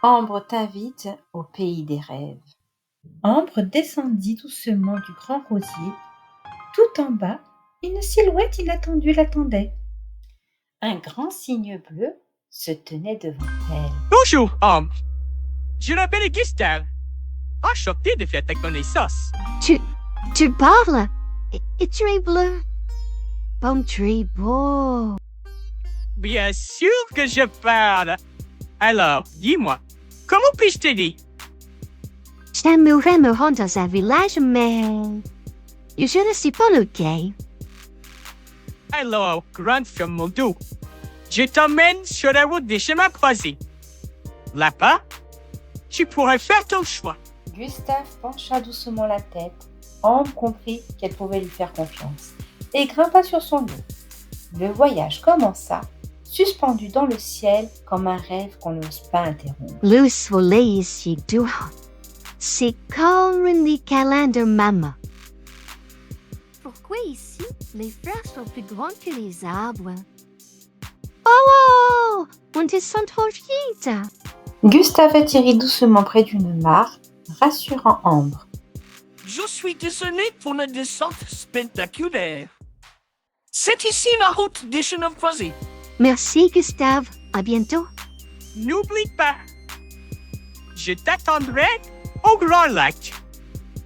Ambre t'invite au pays des rêves. Ambre descendit doucement du grand rosier. Tout en bas, une silhouette inattendue l'attendait. Un grand cygne bleu se tenait devant elle. Bonjour, Ambre. Je m'appelle Gustave. Enchanté de faire ta connaissance. Tu parles? Et tu es bleu? Bon, très beau. Bien sûr que je parle. Alors, dis-moi, comment puis-je t'aider? J'aimerais me rendre dans un village, mais je ne sais pas lequel. Alors, grand sur mon dos. Je t'emmène sur la route des chemins croisés. Là-bas, tu pourrais faire ton choix. Gustave pencha doucement la tête. Ambre comprit qu'elle pouvait lui faire confiance et grimpa sur son dos. Le voyage commença, suspendu dans le ciel comme un rêve qu'on n'ose pas interrompre. Le soleil est si doux. C'est comme les câlins de maman. Pourquoi ici, les fleurs sont plus grandes que les arbres? Oh, on descend trop vite. Gustave atterrit doucement près d'une mare, rassurant Ambre. Je suis désolé pour la descente spectaculaire. C'est ici la route des chemins croisés. Merci, Gustave. À bientôt. N'oublie pas, je t'attendrai au Grand Lac.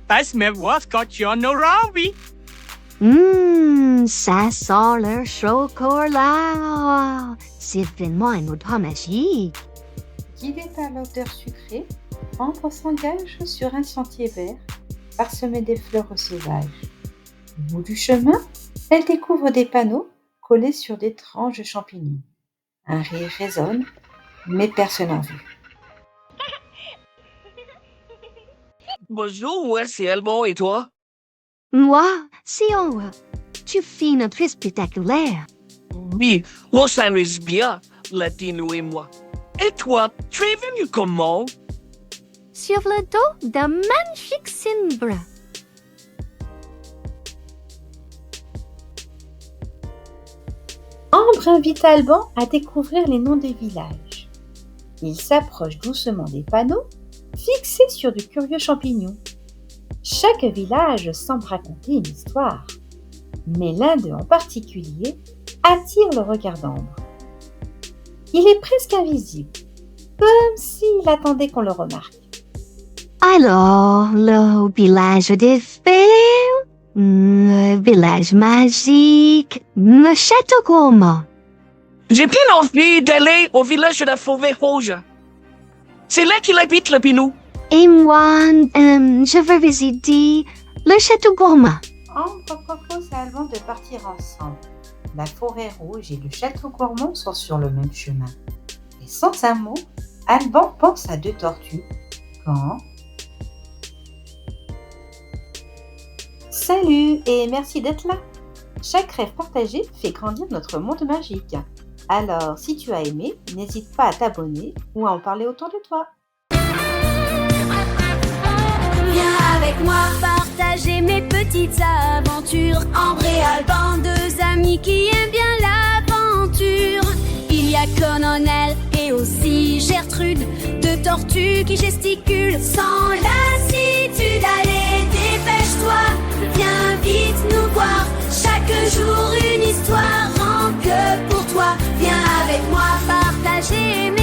Passe me voir quand tu en auras envie. Ça sent le chocolat. C'est vraiment un odeur magique. Guidée par l'odeur sucrée, Ambre s'engage sur un sentier vert, parsemé des fleurs sauvages. Au bout du chemin, elle découvre des panneaux collés sur d'étranges champignons. Un rire résonne, mais personne en vue. Bonjour, ouais, c'est Alban et toi? Moi, c'est Ambre. Tu fais une entrée spectaculaire. Oui, on s'amuse bien, Latino et moi. Et toi, tu es venu comment? Sur le dos d'un magnifique cimbre. Ambre invite Alban à découvrir les noms des villages. Il s'approche doucement des panneaux, fixés sur de curieux champignons. Chaque village semble raconter une histoire, mais l'un d'eux en particulier attire le regard d'Ambre. Il est presque invisible, comme s'il attendait qu'on le remarque. Alors, le village des fées, le village magique, le château gourmand. J'ai bien envie d'aller au village de la forêt rouge. C'est là qu'il habite le Pinou. Et moi, je veux visiter le château gourmand. Ambre propose à Alban de partir ensemble. La forêt rouge et le château gourmand sont sur le même chemin. Et sans un mot, Alban pense à deux tortues. Quand... Salut et merci d'être là. Chaque rêve partagé fait grandir notre monde magique. Alors, si tu as aimé, n'hésite pas à t'abonner ou à en parler autour de toi. Viens avec moi partager mes petites aventures. Ambre et Alban, deux amis qui aiment bien l'aventure. Il y a Colonel et aussi Gertrude, deux tortues qui gesticulent sans lassitude. Allez, dépêche-toi, viens vite nous voir. Chaque jour une histoire, rien que pour toi. Viens avec moi partager mes